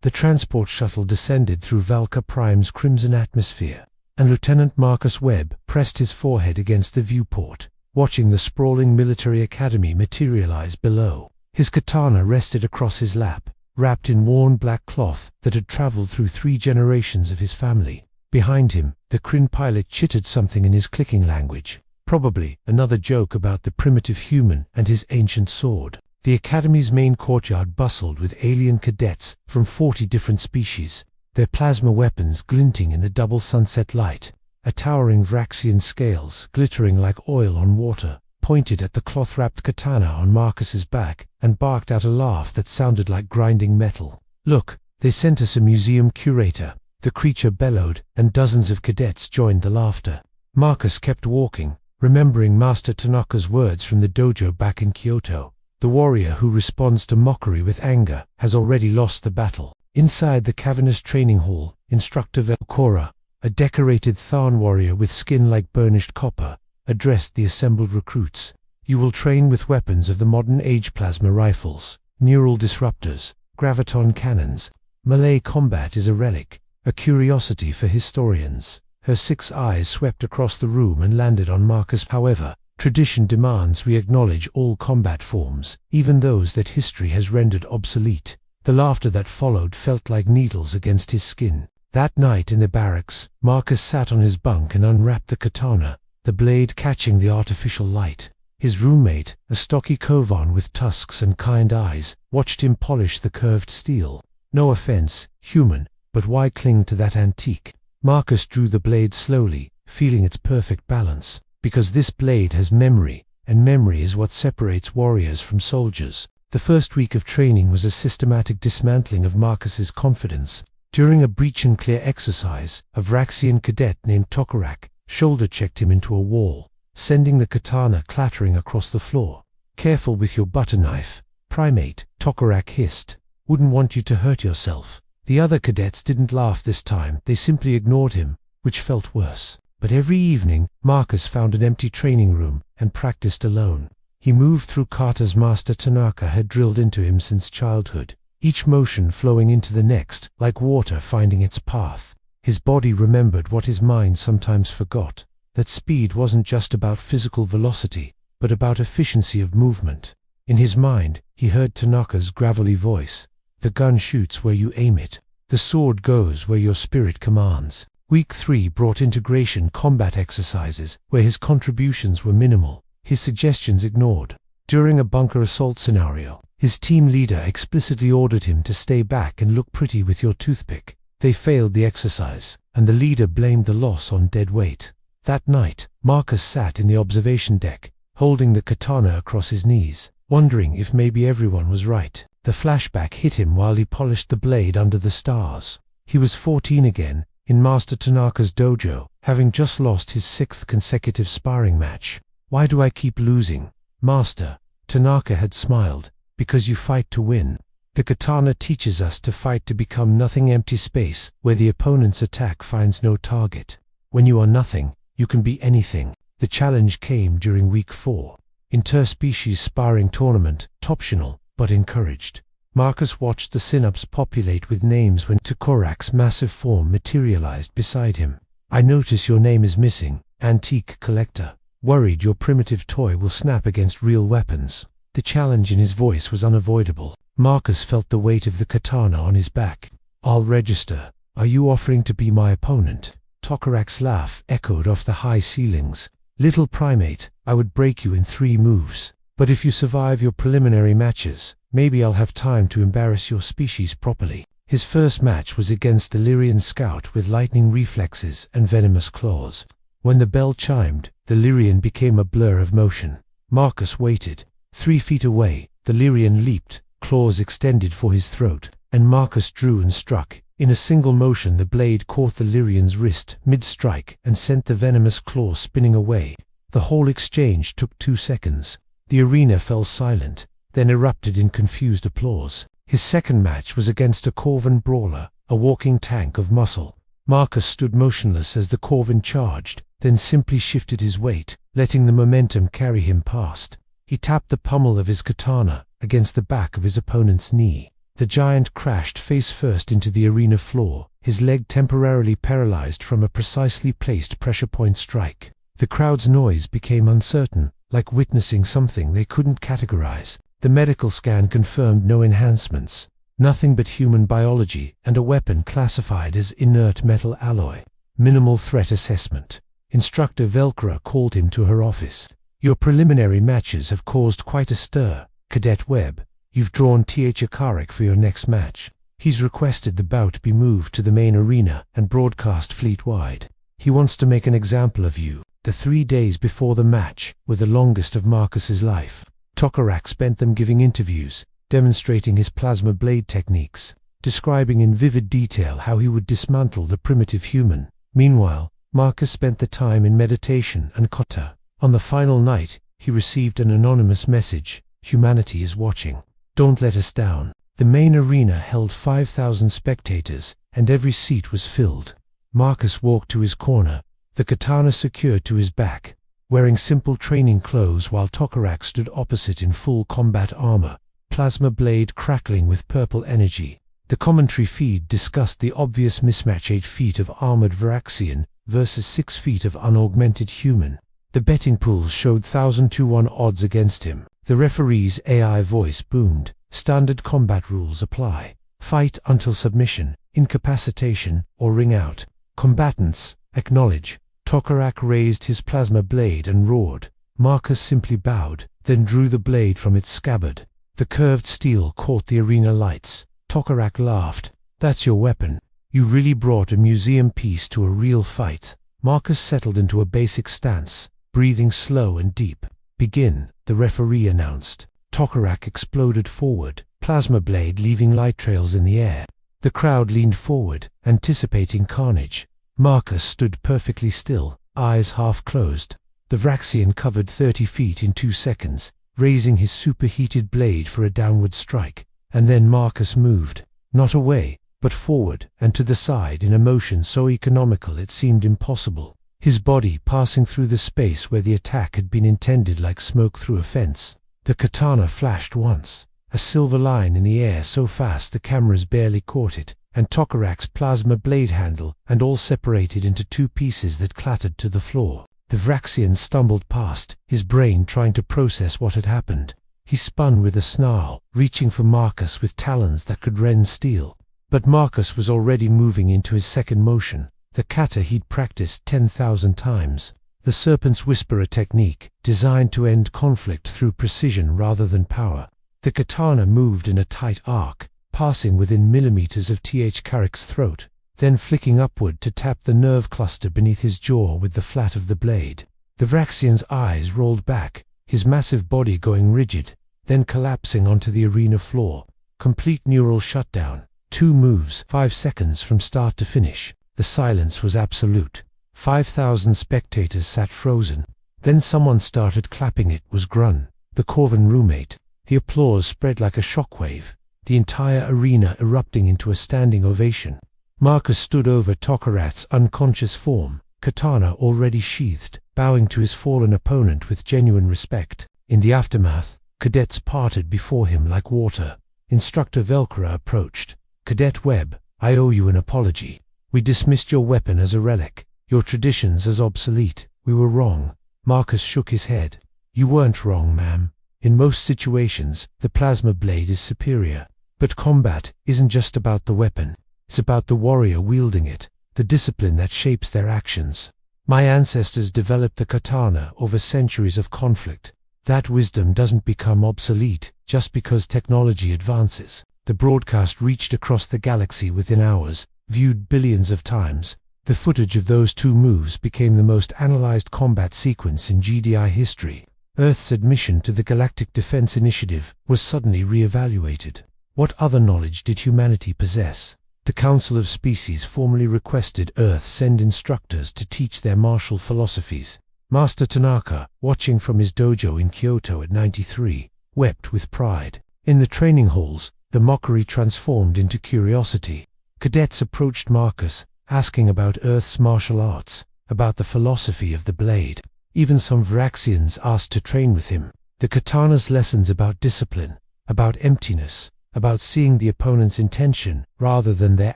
The transport shuttle descended through Valka Prime's crimson atmosphere, and Lieutenant Marcus Webb pressed his forehead against the viewport, watching the sprawling military academy materialize below. His katana rested across his lap, wrapped in worn black cloth that had traveled through 3 generations of his family. Behind him, the Kryn pilot chittered something in his clicking language, probably another joke about the primitive human and his ancient sword. The academy's main courtyard bustled with alien cadets from 40 different species, their plasma weapons glinting in the double sunset light. A towering Vraxian scales, glittering like oil on water, pointed at the cloth-wrapped katana on Marcus's back and barked out a laugh that sounded like grinding metal. "Look, they sent us a museum curator," the creature bellowed, and dozens of cadets joined the laughter. Marcus kept walking, remembering Master Tanaka's words from the dojo back in Kyoto. The warrior who responds to mockery with anger has already lost the battle. Inside the cavernous training hall, Instructor Velcora, a decorated Tharn warrior with skin like burnished copper, addressed the assembled recruits. "You will train with weapons of the modern age: plasma rifles, neural disruptors, graviton cannons. Melee combat is a relic, a curiosity for historians." Her 6 eyes swept across the room and landed on Marcus. "However, tradition demands we acknowledge all combat forms, even those that history has rendered obsolete." The laughter that followed felt like needles against his skin. That night in the barracks, Marcus sat on his bunk and unwrapped the katana, the blade catching the artificial light. His roommate, a stocky Kovan with tusks and kind eyes, watched him polish the curved steel. "No offense, human, but why cling to that antique?" Marcus drew the blade slowly, feeling its perfect balance. "Because this blade has memory, and memory is what separates warriors from soldiers." The first week of training was a systematic dismantling of Marcus's confidence. During a breach and clear exercise, a Vraxian cadet named Tokarak shoulder-checked him into a wall, sending the katana clattering across the floor. "Careful with your butter knife, primate," Tokarak hissed. "Wouldn't want you to hurt yourself." The other cadets didn't laugh this time, they simply ignored him, which felt worse. But every evening, Marcus found an empty training room and practiced alone. He moved through katas Master Tanaka had drilled into him since childhood, each motion flowing into the next, like water finding its path. His body remembered what his mind sometimes forgot, that speed wasn't just about physical velocity, but about efficiency of movement. In his mind, he heard Tanaka's gravelly voice. "The gun shoots where you aim it. The sword goes where your spirit commands." Week 3 brought integration combat exercises, where his contributions were minimal, his suggestions ignored. During a bunker assault scenario, his team leader explicitly ordered him to stay back and look pretty with your toothpick. They failed the exercise, and the leader blamed the loss on dead weight. That night, Marcus sat in the observation deck, holding the katana across his knees, wondering if maybe everyone was right. The flashback hit him while he polished the blade under the stars. He was 14 again, in Master Tanaka's dojo, having just lost his 6th consecutive sparring match. "Why do I keep losing, Master?" Tanaka had smiled. "Because you fight to win. The katana teaches us to fight to become nothing, empty space, where the opponent's attack finds no target. When you are nothing, you can be anything." The challenge came during week 4. Interspecies sparring tournament, optional, but encouraged. Marcus watched the synapse populate with names when Tokarak's massive form materialized beside him. "I notice your name is missing, antique collector. Worried your primitive toy will snap against real weapons." The challenge in his voice was unavoidable. Marcus felt the weight of the katana on his back. "I'll register. Are you offering to be my opponent?" Tokarak's laugh echoed off the high ceilings. "Little primate, I would break you in 3 moves. But if you survive your preliminary matches, maybe I'll have time to embarrass your species properly." His first match was against the Lyrian scout with lightning reflexes and venomous claws. When the bell chimed, the Lyrian became a blur of motion. Marcus waited. 3 feet away, the Lyrian leaped, claws extended for his throat, and Marcus drew and struck. In a single motion the blade caught the Lyrian's wrist mid-strike and sent the venomous claw spinning away. The whole exchange took 2 seconds. The arena fell silent, then erupted in confused applause. His second match was against a Corvan brawler, a walking tank of muscle. Marcus stood motionless as the Corvan charged, then simply shifted his weight, letting the momentum carry him past. He tapped the pommel of his katana against the back of his opponent's knee. The giant crashed face first into the arena floor, his leg temporarily paralyzed from a precisely placed pressure point strike. The crowd's noise became uncertain, like witnessing something they couldn't categorize. The medical scan confirmed no enhancements, nothing but human biology and a weapon classified as inert metal alloy. Minimal threat assessment. Instructor Velcro called him to her office. Your preliminary matches have caused quite a stir, Cadet Webb. You've drawn Th Akarik for your next match. He's requested the bout be moved to the main arena and broadcast fleet-wide. He wants to make an example of you. The 3 days before the match were the longest of Marcus's life. Tokarak spent them giving interviews, demonstrating his plasma blade techniques, describing in vivid detail how he would dismantle the primitive human. Meanwhile, Marcus spent the time in meditation and kata. On the final night, he received an anonymous message: "Humanity is watching. Don't let us down." The main arena held 5,000 spectators, and every seat was filled. Marcus walked to his corner, the katana secured to his back, wearing simple training clothes, while Tokarak stood opposite in full combat armor, plasma blade crackling with purple energy. The commentary feed discussed the obvious mismatch: 8 feet of armored Varaxian versus 6 feet of unaugmented human. The betting pools showed 1,000-to-1 odds against him. The referee's AI voice boomed: "Standard combat rules apply. Fight until submission, incapacitation, or ring out. Combatants, acknowledge." Tokarak raised his plasma blade and roared. Marcus simply bowed, then drew the blade from its scabbard. The curved steel caught the arena lights. Tokarak laughed. "That's your weapon. You really brought a museum piece to a real fight." Marcus settled into a basic stance, breathing slow and deep. "Begin," the referee announced. Tokarak exploded forward, plasma blade leaving light trails in the air. The crowd leaned forward, anticipating carnage. Marcus stood perfectly still, eyes half closed. The Vraxian covered 30 feet in 2 seconds, raising his superheated blade for a downward strike. And then Marcus moved, not away, but forward and to the side in a motion so economical it seemed impossible, his body passing through the space where the attack had been intended like smoke through a fence. The katana flashed once, a silver line in the air so fast the cameras barely caught it, and Tokarak's plasma blade handle, and all separated into 2 pieces that clattered to the floor. The Vraxian stumbled past, his brain trying to process what had happened. He spun with a snarl, reaching for Marcus with talons that could rend steel. But Marcus was already moving into his second motion, the kata he'd practiced 10,000 times. The Serpent's Whisperer technique, designed to end conflict through precision rather than power. The katana moved in a tight arc, passing within millimeters of Th Akarik's throat, then flicking upward to tap the nerve cluster beneath his jaw with the flat of the blade. The Vraxian's eyes rolled back, his massive body going rigid, then collapsing onto the arena floor. Complete neural shutdown. 2 moves, 5 seconds from start to finish. The silence was absolute. 5,000 spectators sat frozen. Then someone started clapping. It was Grun, the Corvan roommate. The applause spread like a shockwave, the entire arena erupting into a standing ovation. Marcus stood over Tokarak's unconscious form, katana already sheathed, bowing to his fallen opponent with genuine respect. In the aftermath, cadets parted before him like water. Instructor Velcro approached. "Cadet Webb, I owe you an apology. We dismissed your weapon as a relic, your traditions as obsolete. We were wrong." Marcus shook his head. "You weren't wrong, ma'am. In most situations, the plasma blade is superior. But combat isn't just about the weapon. It's about the warrior wielding it, the discipline that shapes their actions. My ancestors developed the katana over centuries of conflict. That wisdom doesn't become obsolete just because technology advances." The broadcast reached across the galaxy within hours, viewed billions of times. The footage of those 2 moves became the most analyzed combat sequence in GDI history. Earth's admission to the Galactic Defense Initiative was suddenly re-evaluated. What other knowledge did humanity possess? The Council of Species formally requested Earth send instructors to teach their martial philosophies. Master Tanaka, watching from his dojo in Kyoto at 93, wept with pride. In the training halls, the mockery transformed into curiosity. Cadets approached Marcus, asking about Earth's martial arts, about the philosophy of the blade. Even some Vraxians asked to train with him. The katana's lessons about discipline, about emptiness, about seeing the opponent's intention rather than their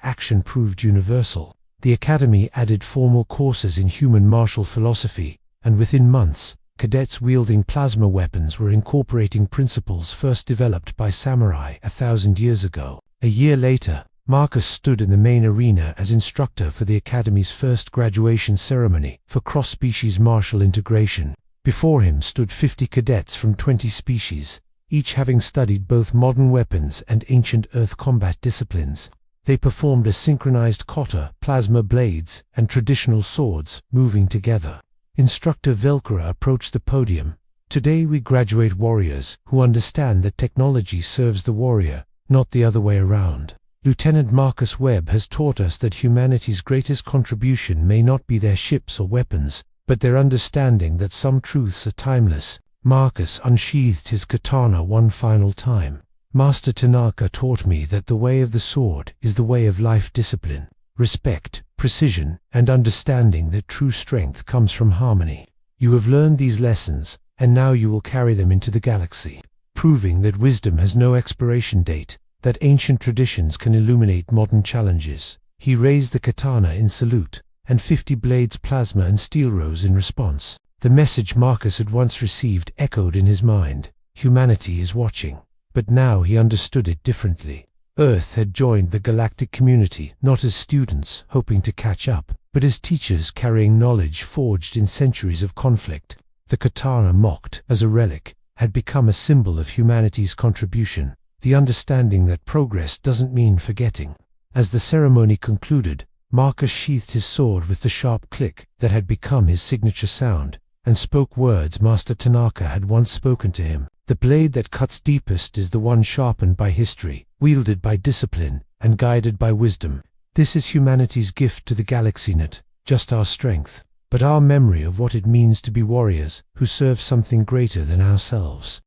action proved universal. The academy added formal courses in human martial philosophy, and within months, cadets wielding plasma weapons were incorporating principles first developed by samurai 1,000 years ago. A year later, Marcus stood in the main arena as instructor for the academy's first graduation ceremony for cross-species martial integration. Before him stood 50 cadets from 20 species, each having studied both modern weapons and ancient earth combat disciplines. They performed a synchronized kata, plasma blades, and traditional swords, moving together. Instructor Velcro approached the podium. Today we graduate warriors who understand that technology serves the warrior, not the other way around. Lieutenant Marcus Webb has taught us that humanity's greatest contribution may not be their ships or weapons, but their understanding that some truths are timeless. Marcus unsheathed his katana one final time. Master Tanaka taught me that the way of the sword is the way of life discipline, respect, precision, and understanding that true strength comes from harmony. You have learned these lessons, and now you will carry them into the galaxy, proving that wisdom has no expiration date, that ancient traditions can illuminate modern challenges. He raised the katana in salute, and 50 blades plasma and steel rose in response. The message Marcus had once received echoed in his mind. Humanity is watching. But now he understood it differently. Earth had joined the galactic community, not as students hoping to catch up, but as teachers carrying knowledge forged in centuries of conflict. The katana, mocked as a relic, had become a symbol of humanity's contribution, the understanding that progress doesn't mean forgetting. As the ceremony concluded, Marcus sheathed his sword with the sharp click that had become his signature sound, and spoke words Master Tanaka had once spoken to him. The blade that cuts deepest is the one sharpened by history, wielded by discipline, and guided by wisdom. This is humanity's gift to the galaxy, not just our strength, but our memory of what it means to be warriors who serve something greater than ourselves.